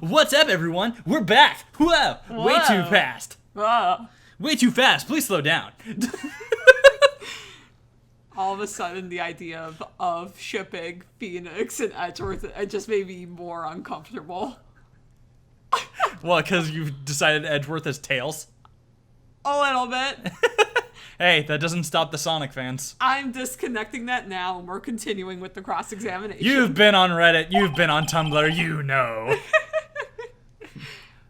What's up, everyone? We're back. Whoa! Way too fast. Whoa. Way too fast. Please slow down. All of a sudden, the idea of shipping Phoenix and Edgeworth, it just made me more uncomfortable. Well, because you've decided Edgeworth has tails? A little bit. Hey, that doesn't stop the Sonic fans. I'm disconnecting that now, and we're continuing with the cross-examination. You've been on Reddit. You've been on Tumblr. You know.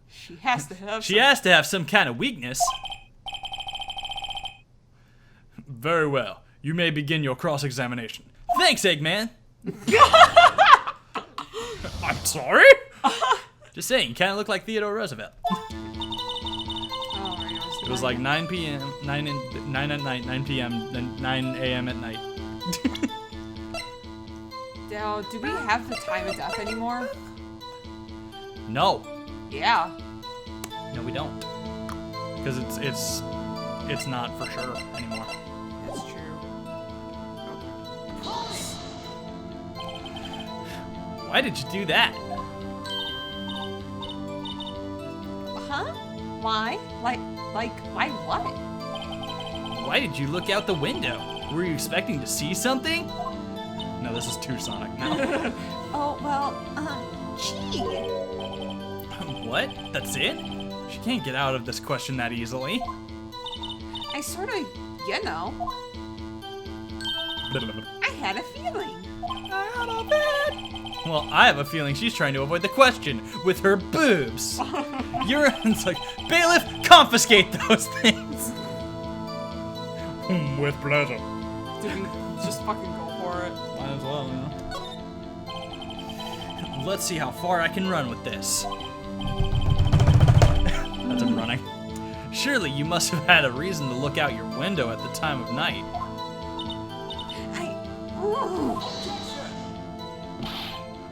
She has to have She has to have some kind of weakness. Very well. You may begin your cross-examination. Thanks, Eggman. I'm sorry? Just saying, you kind of look like Theodore Roosevelt. It was like 9 p.m., 9 at night, 9 p.m., then 9 a.m. at night. Now, do we have the time of death anymore? No. Yeah. No, we don't. Because it's not for sure anymore. That's true. Why did you do that? Huh? Why? Why what? Why did you look out the window? Were you expecting to see something? No, this is too Sonic now. Oh, well, gee. What? That's it? She can't get out of this question that easily. I sort of, you know, I had a feeling. Well, I have a feeling she's trying to avoid the question with her boobs. It's like, bailiff, confiscate those things. With pleasure. Do we just fucking go for it? Might as well, you know. Let's see how far I can run with this. That's him running. Surely you must have had a reason to look out your window at the time of night.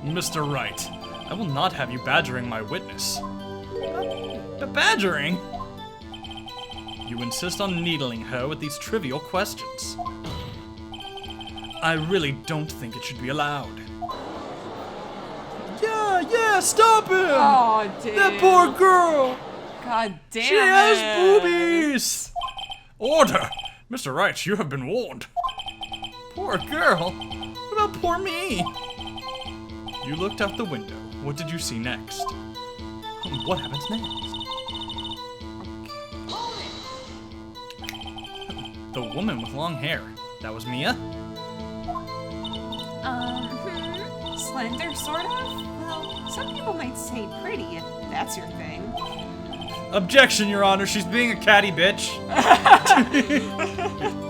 Mr. Wright, I will not have you badgering my witness. Badgering? You insist on needling her with these trivial questions. I really don't think it should be allowed. Yeah, stop him! Oh, damn. That poor girl! God damn She has boobies! Order! Mr. Wright, you have been warned. Poor girl? What about poor me? You looked out the window. What did you see next? What happens next? The woman with long hair. That was Mia? Slender, sort of? Well, some people might say pretty, if that's your thing. Objection, Your Honor. She's being a catty bitch.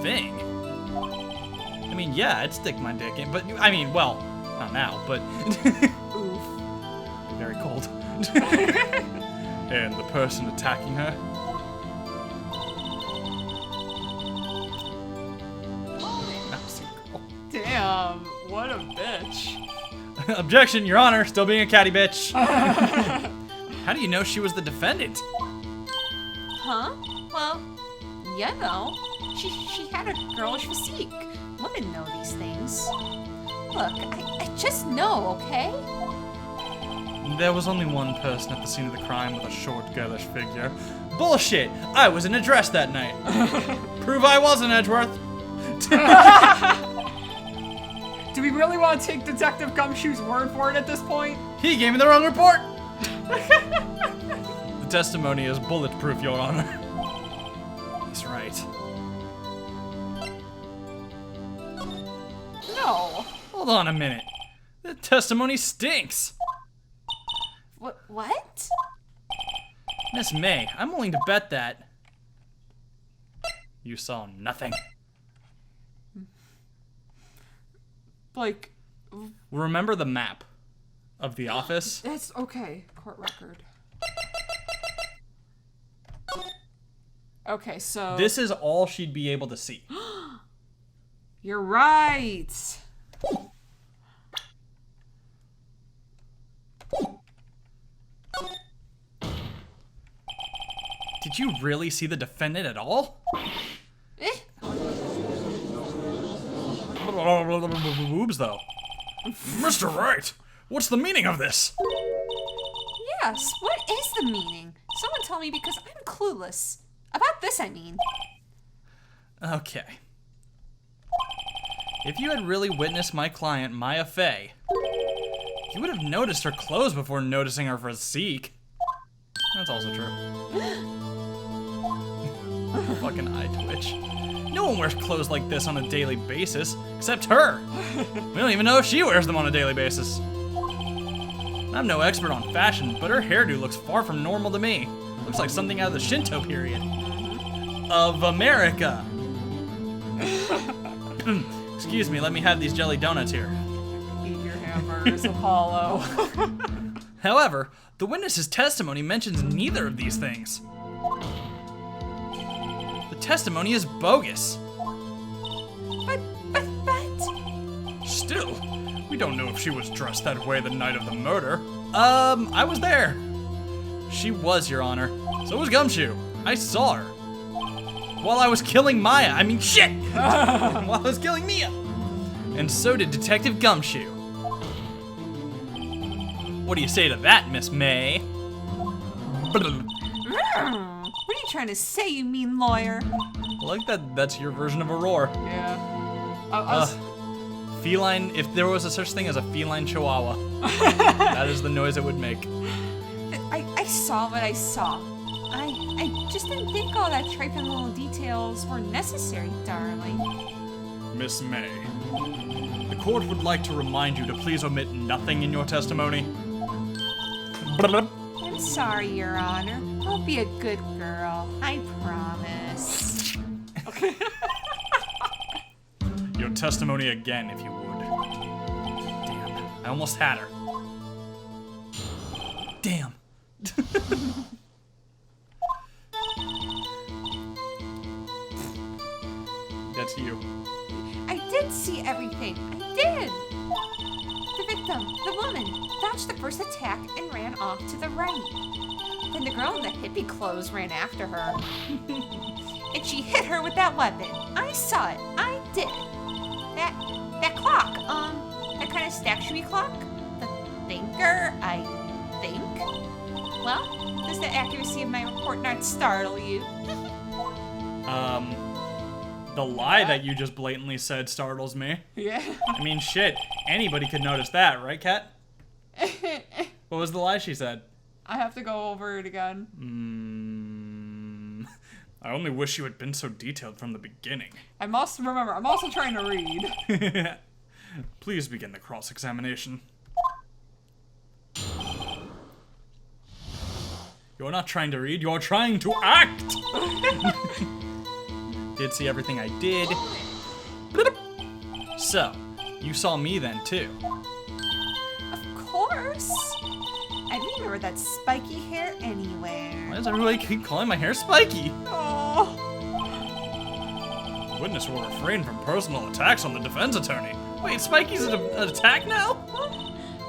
Thing? I mean, yeah, I'd stick my dick in, but, I mean, well, not now, but... Oof. Very cold. And the person attacking her? Damn, what a bitch. Objection, Your Honor. Still being a catty bitch. How do you know she was the defendant? Huh? Well, you know, she had a girlish physique. Women know these things. Look, I just know, okay? There was only one person at the scene of the crime with a short, girlish figure. Bullshit! I was in a dress that night. Prove I wasn't, Edgeworth. Do we really want to take Detective Gumshoe's word for it at this point? He gave me the wrong report. The testimony is bulletproof, Your Honor. He's right. No. Hold on a minute. The testimony stinks. What? Miss May, I'm willing to bet that you saw nothing. Like... Remember the map of the office? That's okay. Court record. Okay, so... This is all she'd be able to see. You're right. Did you really see the defendant at all? Boobs, though. Mr. Wright, what's the meaning of this? Yes, what is the meaning? Someone tell me because I'm clueless. About this, I mean. Okay. If you had really witnessed my client, Maya Fey, you would have noticed her clothes before noticing her physique. That's also true. Fucking eye twitch. No one wears clothes like this on a daily basis, except her. We don't even know if she wears them on a daily basis. I'm no expert on fashion, but her hairdo looks far from normal to me. Looks like something out of the Shinto period. Of America. Excuse me, let me have these jelly donuts here. Eat your hamburgers, Apollo. However, the witness's testimony mentions neither of these things. The testimony is bogus. But. Still, we don't know if she was dressed that way the night of the murder. I was there. She was, Your Honor. So was Gumshoe. I saw her. While I was killing Maya, I mean shit! While I was killing Mia! And so did Detective Gumshoe. What do you say to that, Miss May? What are you trying to say, you mean lawyer? I like that's your version of a roar. Yeah. Feline, if there was a such thing as a feline chihuahua, that is the noise it would make. I saw what I saw. I just didn't think all that trifling little details were necessary, darling. Miss May, the court would like to remind you to please omit nothing in your testimony. I'm sorry, Your Honor. I'll be a good girl. I promise. Okay. Your testimony again, if you would. Damn, I almost had her. Damn. That's you. I did see everything. I did. The victim, the woman, dodged the first attack and ran off to the right. Then the girl in the hippie clothes ran after her. And she hit her with that weapon. I saw it. I did. That clock, that kind of statue-y clock? The thinker, I think? Well, does the accuracy of my report not startle you? The lie that you just blatantly said startles me. Yeah. I mean, shit, anybody could notice that, right, Kat? What was the lie she said? I have to go over it again. I only wish you had been so detailed from the beginning. I must remember, I'm also trying to read. Please begin the cross-examination. You're not trying to read, you're trying to act! Did see everything I did. So, you saw me then, too. Of course. I remember that spiky hair anywhere. Why does everybody keep calling my hair spiky? Oh. Witness will refrain from personal attacks on the defense attorney. Wait, Spiky's an attack now?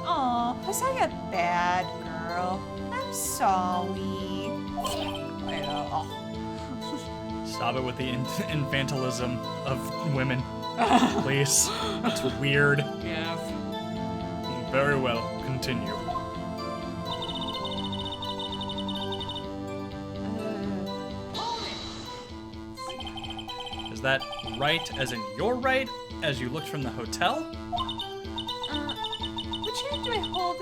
Oh, was I a bad girl? I'm sorry. Stop it with the infantilism of women. Please. It's weird. Yeah. Very well. Continue. Is that right as in your right as you looked from the hotel? Which hand do I hold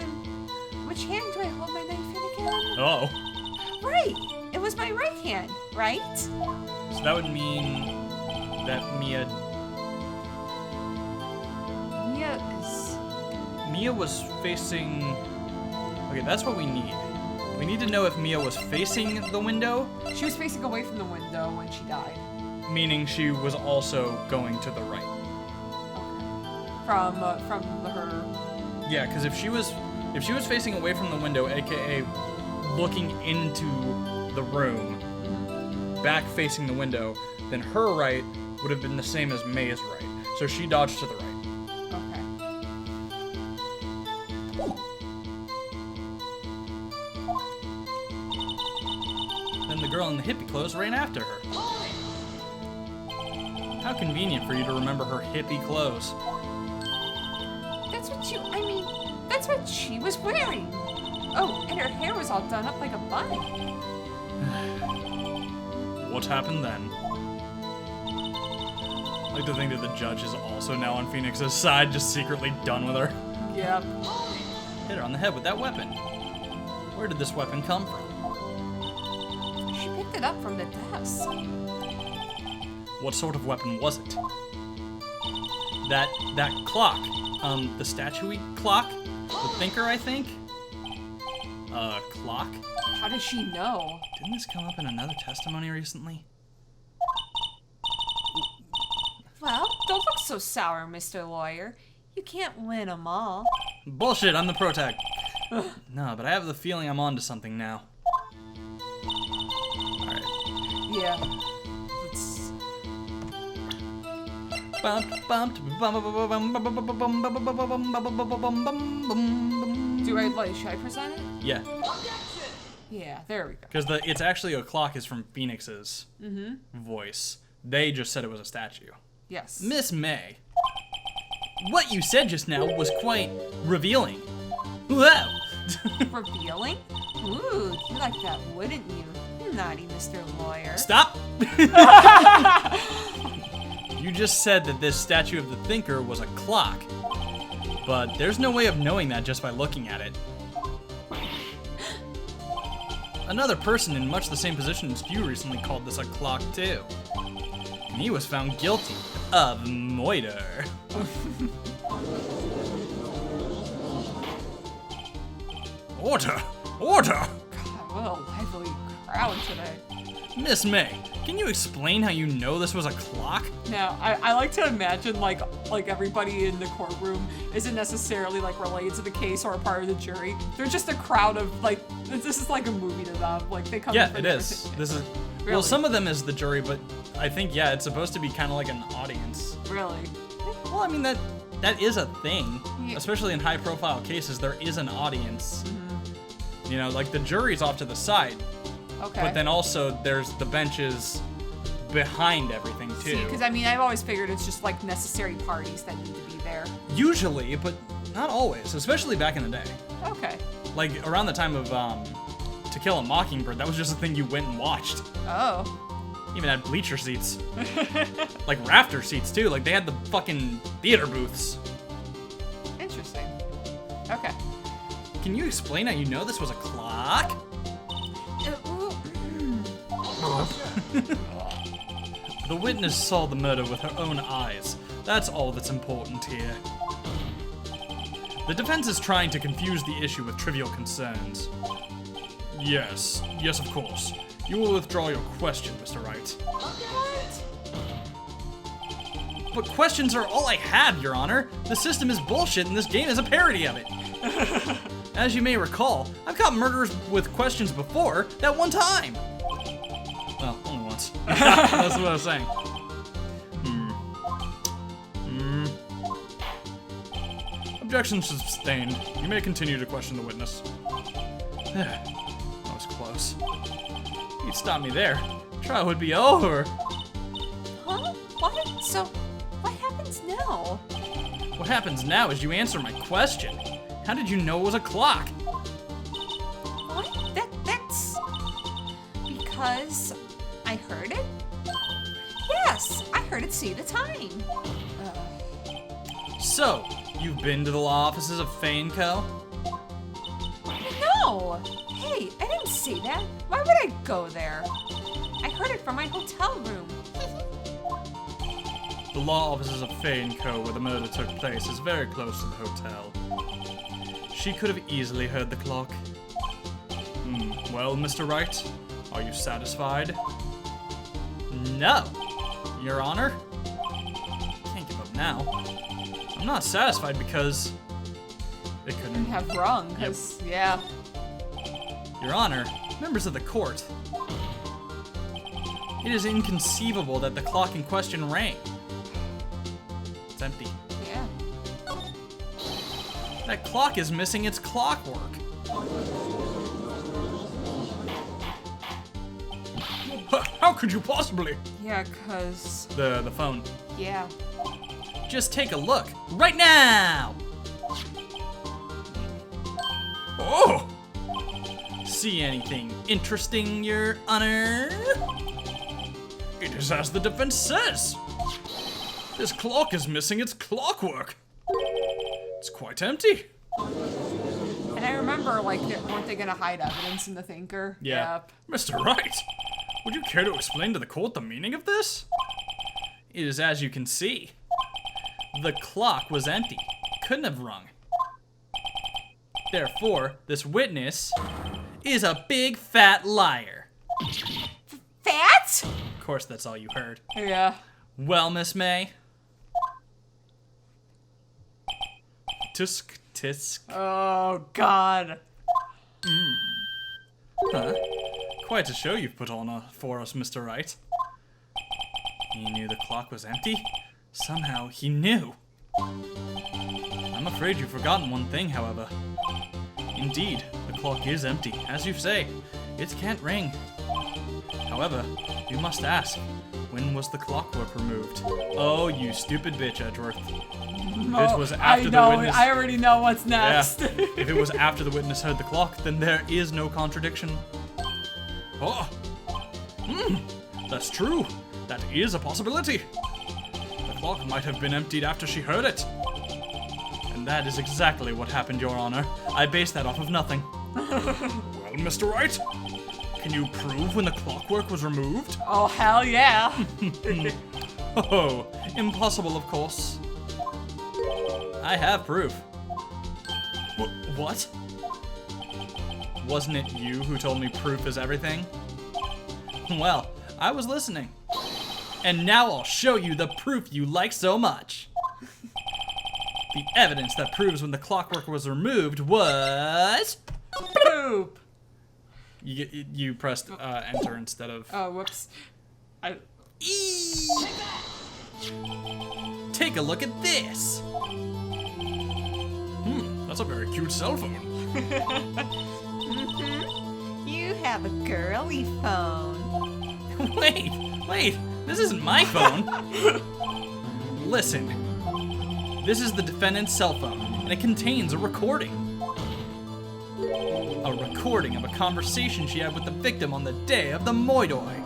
which hand do I hold my knife in again? Oh. Right. It was my right hand, right? So that would mean that Mia was facing... Okay, that's what we need. We need to know if Mia was facing the window. She was facing away from the window when she died. Meaning she was also going to the right. Okay. From her... Yeah, because if she was facing away from the window, aka looking into the room, back facing the window, then her right would have been the same as May's right. So she dodged to the right. Then the girl in the hippie clothes ran after her. How convenient for you to remember her hippie clothes. That's what she was wearing. Oh, and her hair was all done up like a bun. What happened then? I like to think that the judge is also now on Phoenix's side, just secretly done with her. Yep. Hit her on the head with that weapon. Where did this weapon come from? She picked it up from the desk. What sort of weapon was it? That clock. The statue-y clock? The thinker, I think? Clock? How does she know? Didn't this come up in another testimony recently? Well, don't look so sour, Mr. Lawyer. You can't win them all. Bullshit, I'm the protag. No, but I have the feeling I'm onto something now. Alright. Yeah. Let's... Should I present it? Yeah. Yeah, there we go. Because it's actually a clock is from Phoenix's voice. They just said it was a statue. Yes. Miss May, what you said just now was quite revealing. Whoa! Revealing? Ooh, you like that, wouldn't you? Naughty Mr. Lawyer. Stop! You just said that this statue of the thinker was a clock. But there's no way of knowing that just by looking at it. Another person in much the same position as you recently called this a clock too. And he was found guilty of murder. Order! Order! God, what a lively crowd today. Miss May, can you explain how you know this was a clock? Now, I like to imagine like everybody in the courtroom isn't necessarily like related to the case or a part of the jury. They're just a crowd of like, this is like a movie to them. Like they come. Yeah, it is. This is. Really? Well, some of them is the jury, but I think yeah, it's supposed to be kind of like an audience. Really? Well, I mean that is a thing, Yeah. especially in high-profile cases. There is an audience. You know, like the jury's off to the side, Okay. but then also there's the benches behind everything too. See, because I mean, I've always figured it's just like necessary parties that need to be there. Usually, but not always, especially back in the day. Okay. Like around the time of To Kill a Mockingbird, that was just a thing you went and watched. Oh. Even had bleacher seats. Like rafter seats too, like they had the fucking theater booths. Interesting. Okay. Can you explain how you know this was a clock? The witness saw the murder with her own eyes. That's all that's important here. The defense is trying to confuse the issue with trivial concerns. Yes, of course. You will withdraw your question, Mr. Wright. What? But questions are all I have, Your Honor. The system is bullshit and this game is a parody of it. As you may recall, I've caught murderers with questions before, that one time. Well, only once. That's what I was saying. Objection sustained. You may continue to question the witness. That was close. If you'd stop me there, trial would be over. Huh? What? So, what happens now? What happens now is you answer my question. How did you know it was a clock? What? That's... Because I heard it? Yes, I heard it say the time. So, you've been to the law offices of Fane Co.? No! Hey, I didn't say that. Why would I go there? I heard it from my hotel room. The law offices of Fane Co., where the murder took place, is very close to the hotel. She could have easily heard the clock. Well, Mr. Wright, are you satisfied? No, Your Honor. Can't give up now. I'm not satisfied because it couldn't Have rung, because, yeah. Your Honor, members of the court. It is inconceivable that the clock in question rang. It's empty. Yeah. That clock is missing its clockwork. How could you possibly? Yeah, because... The phone. Yeah. Just take a look. Right now! Oh! see anything interesting, Your Honor? It is as the defense says. This clock is missing its clockwork. It's quite empty. And I remember, like, weren't they gonna hide evidence in the thinker? Yeah. Yep. Mr. Wright, would you care to explain to the court the meaning of this? It is as you can see. The clock was empty. Couldn't have rung. Therefore, this witness is a big fat liar. Fat? Of course, that's all you heard. Yeah. Well, Miss May. Tisk, tisk. Oh, God. Huh? Quite a show you've put on for us, Mr. Wright. He knew the clock was empty? Somehow he knew. I'm afraid you've forgotten one thing, however. Indeed, the clock is empty, as you say. It can't ring. However, you must ask, when was the clockwork removed? Oh, you stupid bitch, Edgeworth. It was after the witness. I already know what's next. Yeah. If it was after the witness heard the clock, then there is no contradiction. Oh, that's true. That is a possibility. The clock might have been emptied after she heard it. And that is exactly what happened, Your Honor. I based that off of nothing. Well, Mr. Wright, can you prove when the clockwork was removed? Oh, hell yeah. Oh, impossible, of course. I have proof. What? Wasn't it you who told me proof is everything? Well, I was listening. And now I'll show you the proof you like so much. The evidence that proves when the clockwork was removed was... Poop. You pressed enter instead of... Oh, whoops. Take a look at this. That's a very cute cell phone. You have a girly phone. Wait, this isn't my phone. Listen, this is the defendant's cell phone, and it contains a recording. A recording of a conversation she had with the victim on the day of the moidoi.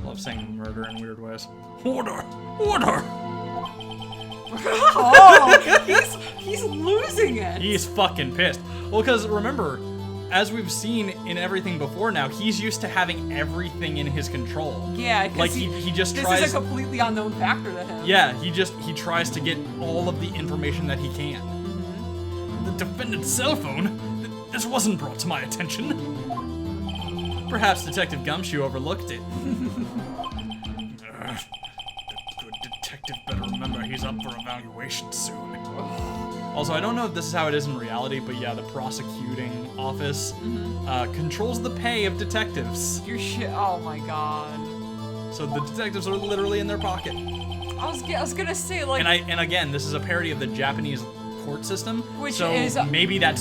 Love saying murder in weird ways. Order! Order! Oh, he's losing it. He's fucking pissed. Well, because remember, as we've seen in everything before now, he's used to having everything in his control. Yeah, like he just tries. This is a completely unknown factor to him. Yeah, he tries to get all of the information that he can. The defendant's cell phone? This wasn't brought to my attention. Perhaps Detective Gumshoe overlooked it. The good detective better remember he's up for evaluation soon. Also, I don't know if this is how it is in reality, but yeah, the prosecuting office controls the pay of detectives. Your shit. Oh my god. So the detectives are literally in their pocket. I was gonna say, like. And again, this is a parody of the Japanese court system. Which so is maybe that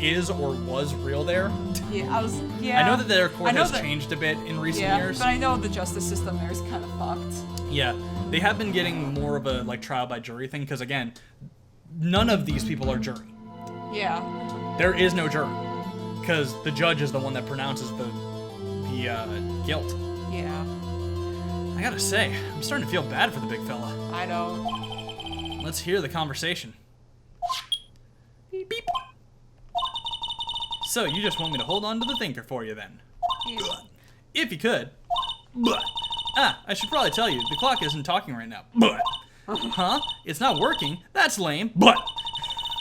is or was real there. Yeah, I know that their court has changed a bit in recent years. But I know the justice system there is kind of fucked. Yeah, they have been getting more of a like trial by jury thing because again, none of these people are jury. Yeah. There is no jury because the judge is the one that pronounces the guilt. Yeah. I gotta say, I'm starting to feel bad for the big fella. I know. Let's hear the conversation. Beep. Beep. So you just want me to hold on to the thinker for you then? Yeah. If you could. But. I should probably tell you, the clock isn't talking right now. But. Huh? It's not working? That's lame. But.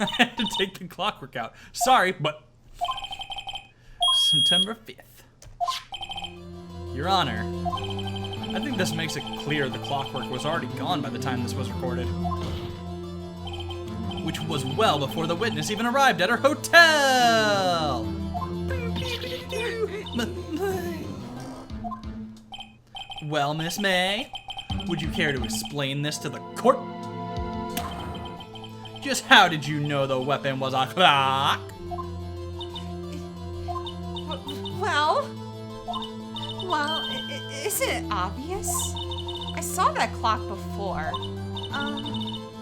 I had to take the clockwork out. Sorry, but. September 5th. Your Honor, I think this makes it clear the clockwork was already gone by the time this was recorded. Which was well before the witness even arrived at her hotel! Well, Miss May, would you care to explain this to the court? Just how did you know the weapon was a clock? Well, isn't it obvious? I saw that clock before.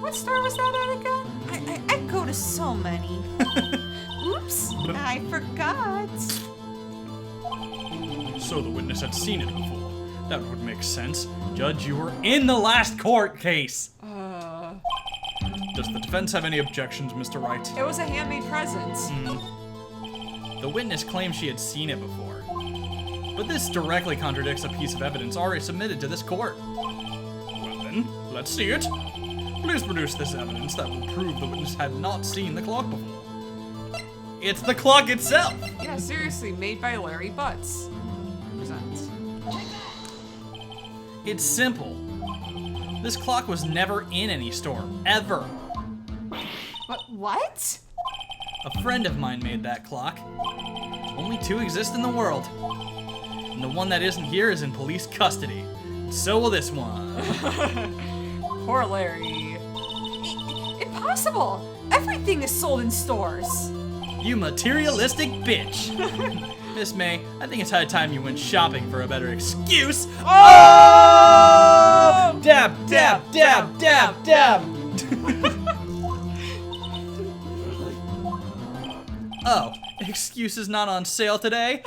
What store was that at again? I go to so many. Oops, I forgot. So the witness had seen it before. That would make sense. Judge, you were in the last court case. Does the defense have any objections, Mr. Wright? It was a handmade present. The witness claims she had seen it before. But this directly contradicts a piece of evidence already submitted to this court. Well then, let's see it. Please produce this evidence that will prove the witness had not seen the clock before. It's the clock itself! Yeah, seriously, made by Larry Butts. Presents. It's simple. This clock was never in any store, ever. What? A friend of mine made that clock. Only 2 exist in the world. And the one that isn't here is in police custody. So will this one. Poor Larry. Impossible! Everything is sold in stores. You materialistic bitch. Miss May, I think it's high time you went shopping for a better excuse. Oh! Dab, dab, dab, dab, dab. Oh, excuse is not on sale today?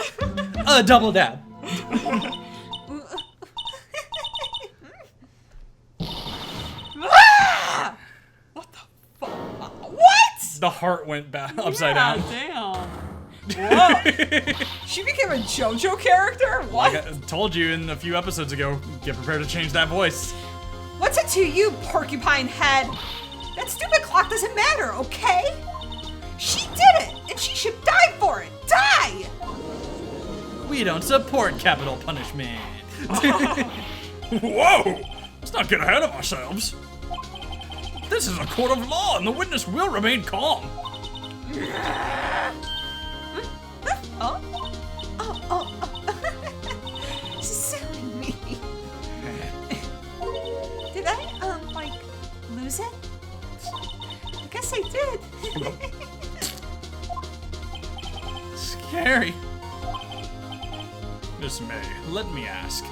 A double dab. Ah! What the fuck? What? The heart went upside down. Damn. Whoa. She became a JoJo character? What? Like I told you in a few episodes ago, get prepared to change that voice. What's it to you, porcupine head? That stupid clock doesn't matter, okay? She did it, and she should die for it. Die! We don't support capital punishment. Whoa! Let's not get ahead of ourselves. This is a court of law, and the witness will remain calm. Oh. Silly me. Did I, lose it? I guess I did. Scary. Miss May, let me ask.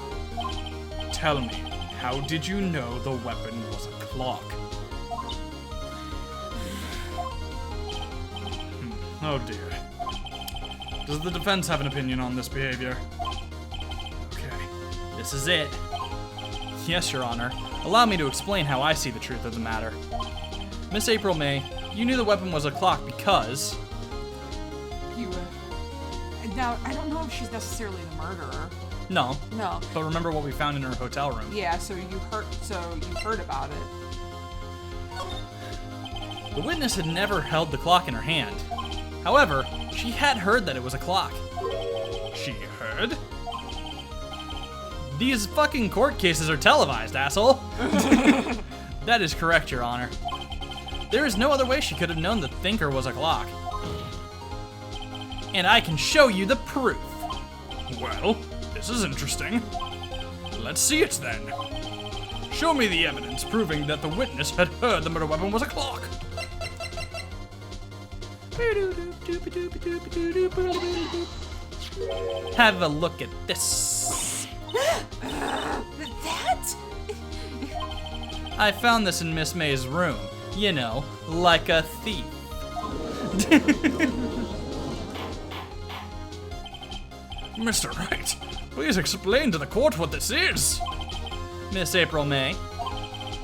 Tell me, how did you know the weapon was a clock? Oh dear. Does the defense have an opinion on this behavior? Okay, this is it. Yes, Your Honor. Allow me to explain how I see the truth of the matter. Miss April May, you knew the weapon was a clock because... Now, I don't know if she's necessarily the murderer. No, No. but remember what we found in her hotel room. Yeah, so you heard about it. The witness had never held the clock in her hand. However, she had heard that it was a clock. She heard? These fucking court cases are televised, asshole. That is correct, Your Honor. There is no other way she could have known the thinker was a clock. And I can show you the proof. Well, this is interesting. Let's see it then. Show me the evidence proving that the witness had heard the murder weapon was a clock. Have a look at this. That? I found this in Miss May's room. You know, like a thief. Mr. Wright, please explain to the court what this is. Miss April May,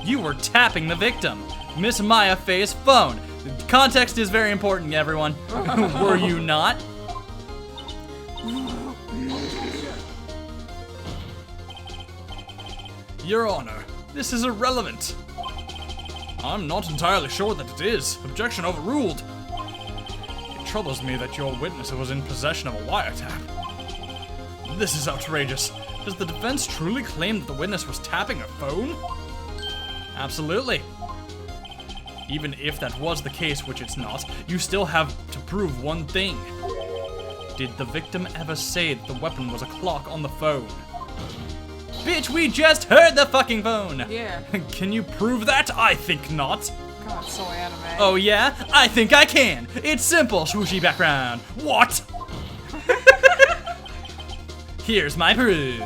you were tapping the victim, Miss Maya Faye's phone. Context is very important, everyone. Were you not? Your Honor, this is irrelevant. I'm not entirely sure that it is. Objection overruled. It troubles me that your witness was in possession of a wiretap. This is outrageous. Does the defense truly claim that the witness was tapping her phone? Absolutely. Even if that was the case, which it's not, you still have to prove one thing. Did the victim ever say that the weapon was a clock on the phone? Bitch, we just heard the fucking phone! Yeah. Can you prove that? I think not. God, it's so anime. Oh yeah? I think I can! It's simple, swooshy background. What? Here's my proof.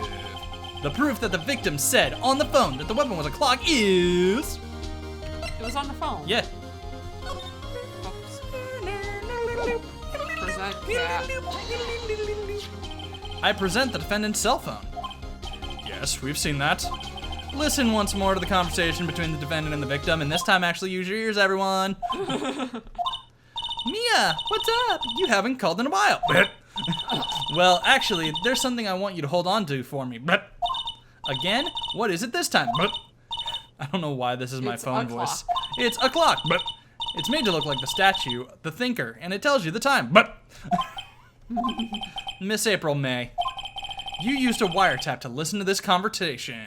The proof that the victim said on the phone that the weapon was a clock is... It was on the phone. Yeah. Oops. Yeah. I present the defendant's cell phone. Yes, we've seen that. Listen once more to the conversation between the defendant and the victim, and this time actually use your ears, everyone. Mia, what's up? You haven't called in a while. Well, actually, there's something I want you to hold on to for me. Again? What is it this time? I don't know why this is my It's phone a voice. clock. It's a clock. It's made to look like the statue, the thinker, and it tells you the time. Miss April May, you used a wiretap to listen to this conversation.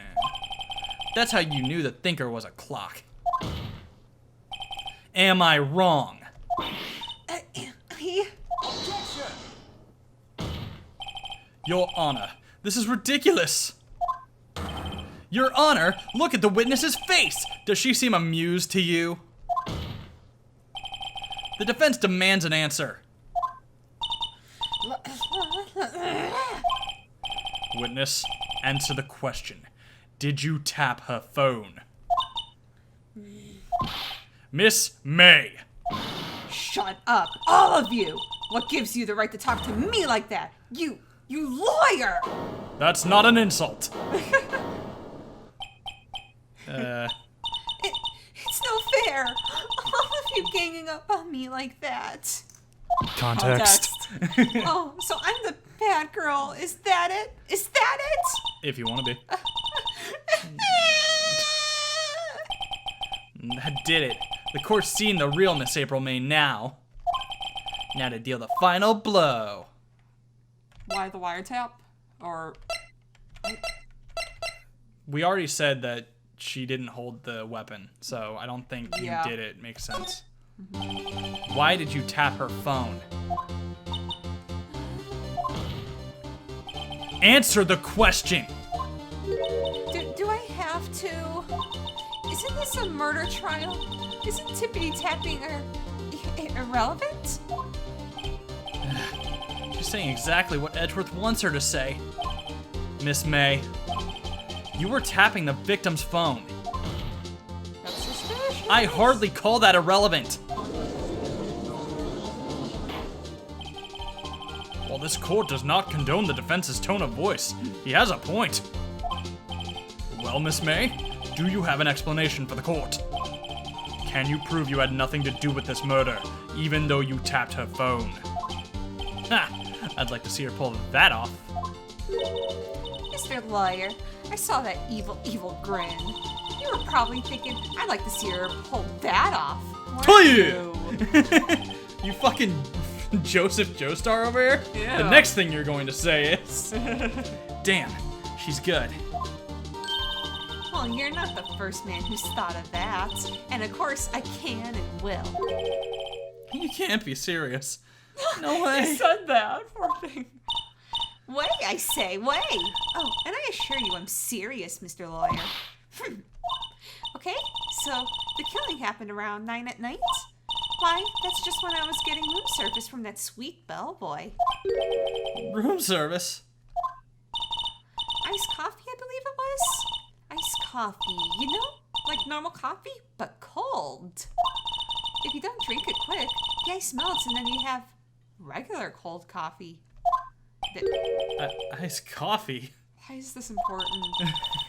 That's how you knew the thinker was a clock. Am I wrong? Your Honor, this is ridiculous. Your Honor, look at the witness's face. Does she seem amused to you? The defense demands an answer. Witness, answer the question. Did you tap her phone? Miss May. Shut up, all of you! What gives you the right to talk to me like that? You lawyer! That's not an insult. It's no fair. All of you ganging up on me like that. Context. Oh, so I'm the bad girl. Is that it? Is that it? If you want to be. That did it. The court's seen the real Miss April May now. Now to deal the final blow. Why the wiretap? Or We already said that she didn't hold the weapon, so I don't think you Yeah. did it. Makes sense. Why did you tap her phone? Answer the question. Do I have to? Isn't this a murder trial? Isn't tippity tapping irrelevant? She's saying exactly what Edgeworth wants her to say. Miss May, you were tapping the victim's phone. that's suspicious. I hardly call that irrelevant. While this court does not condone the defense's tone of voice, he has a point. Well, Miss May, do you have an explanation for the court? Can you prove you had nothing to do with this murder, even though you tapped her phone? Ha! I'd like to see her pull that off. Mr. Lawyer, I saw that evil grin. You were probably thinking, I'd like to see her pull that off. Oh yeah! You fucking Joseph Joestar over here? Yeah. The next thing you're going to say is... Damn, she's good. Well, you're not the first man who's thought of that. And of course, I can and will. You can't be serious. No He way. said that. Poor thing. Way, I say, way. Oh, and I assure you I'm serious, Mr. Lawyer. Okay, so the killing happened around 9 at night? Why, that's just when I was getting room service from that sweet bellboy. Room service? Iced coffee, I believe it was? Iced coffee, you know? Like normal coffee, but cold. If you don't drink it quick, the ice melts and then you have regular cold coffee. Iced coffee? Why is this important?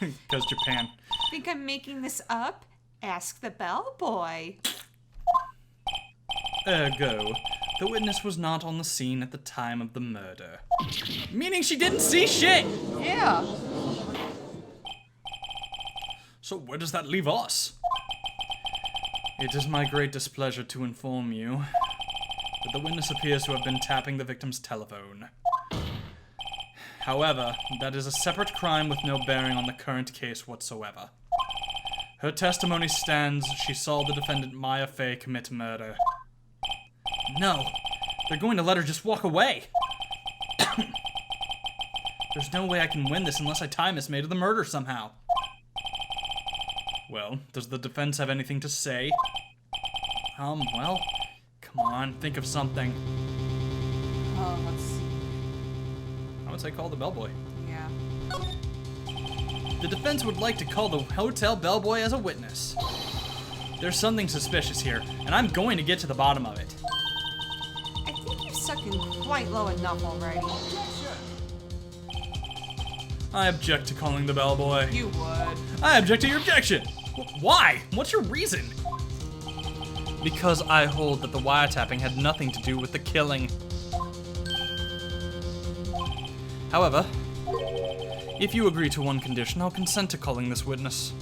Because Japan. Think I'm making this up? Ask the bellboy. Ergo, the witness was not on the scene at the time of the murder. Meaning she didn't see shit! Yeah. So where does that leave us? It is my great displeasure to inform you that the witness appears to have been tapping the victim's telephone. However, that is a separate crime with no bearing on the current case whatsoever. Her testimony stands she saw the defendant Maya Fey commit murder. No, they're going to let her just walk away. There's no way I can win this unless I tie Miss May to the murder somehow. Well, does the defense have anything to say? Well, come on, think of something. Let's see. I would say call the bellboy. Yeah. The defense would like to call the hotel bellboy as a witness. There's something suspicious here, and I'm going to get to the bottom of it. I think you've sucking quite low enough already. I object to calling the bellboy. You would. I object to your objection. Why? What's your reason? Because I hold that the wiretapping had nothing to do with the killing. However, if you agree to one condition, I'll consent to calling this witness.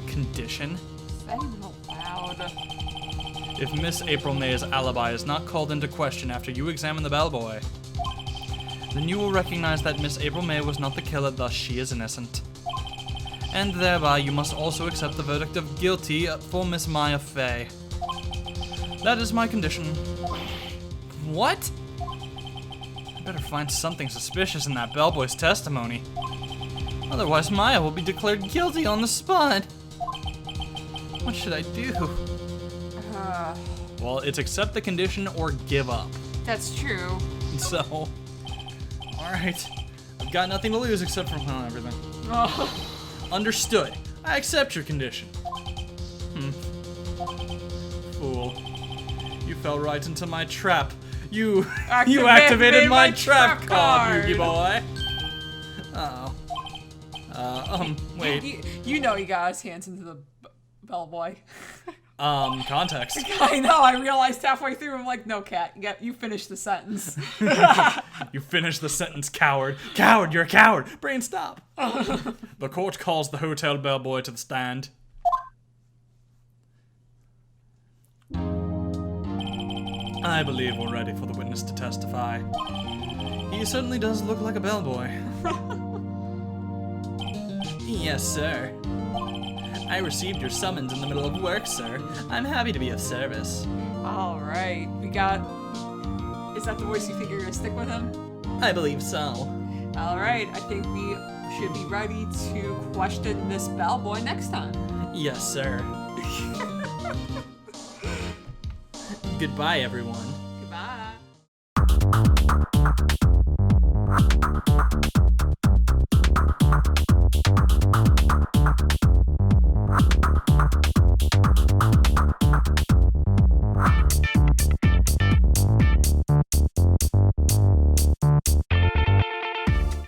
Condition? Say it out loud. If Miss April May's alibi is not called into question after you examine the bellboy, then you will recognize that Miss April May was not the killer, thus she is innocent. And thereby you must also accept the verdict of guilty for Miss Maya Fey. That is my condition. What? I better find something suspicious in that bellboy's testimony. Otherwise Maya will be declared guilty on the spot. What should I do? Well, it's accept the condition or give up. That's true. So, alright. I've got nothing to lose except for everything. Oh. Understood. I accept your condition. Fool. You fell right into my trap. You activated my trap card, Yugi boy. Uh-oh. Wait. You know he got his hands into the bellboy. Context. I know, I realized halfway through, I'm like, no, Cat, you finished the sentence. You finished the sentence, coward. Coward, you're a coward. Brain, stop. The court calls the hotel bellboy to the stand. I believe we're ready for the witness to testify. He certainly does look like a bellboy. Yes, sir. I received your summons in the middle of work, sir. I'm happy to be of service. All right, we got... Is that the voice you think you're gonna stick with him? I believe so. All right, I think we should be ready to question this bellboy next time. Yes, sir. Goodbye, everyone.